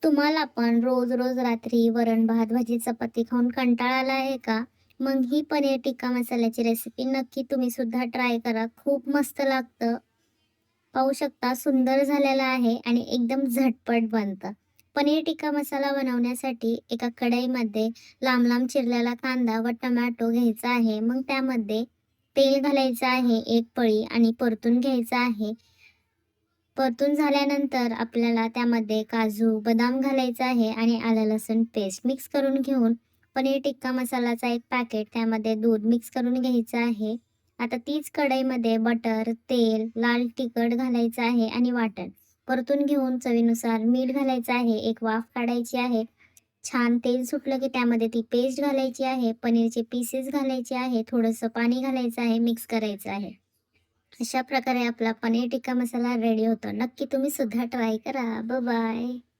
तुम्हाला पण रोज-रोज रात्री वरण-भात, भाजी, चपाती खाऊन कंटाळा आला आहे का? मग ही पनीर टिक्का मसाल्याची रेसिपी नक्की तुम्ही सुद्धा ट्राय करा. खूप मस्त लागतं. पाहू शकता सुंदर झालेलं आहे आणि एकदम झटपट बनतं. पनीर टिक्का मसाला बनवण्यासाठी एका कढईमध्ये लांब-लांब चिरलेला कांदा व टोमॅटो घ्यायचा आहे. मग त्यामध्ये तेल घालायचं आहे 1 पळी आणि परतून घ्यायचं आहे. परतून झाल्यानंतर आपल्याला त्यामध्ये काजू, बदाम घालायचं आहे आणि आलं लसूण पेस्ट मिक्स करून घेऊन पनीर टिक्का मसालाचा एक पॅकेट त्यामध्ये दूध मिक्स करून घ्यायचं आहे. आता तीच कढईमध्ये बटर, तेल, लाल तिखट घालायचं आहे आणि वाटण परतून घेऊन चवीनुसार मीठ घालायचं आहे. एक वाफ काढायची आहे. छान तेल सुटलं की त्यामध्ये ती पेस्ट घालायची आहे. पनीरचे पीसेस घालायचे आहे. थोडंसं पाणी घालायचं आहे. मिक्स करायचं आहे. अशा प्रकारे आपला पनीर टिक्का मसाला रेडी होतो. नक्की तुम्ही सुद्धा ट्राय करा. बाय.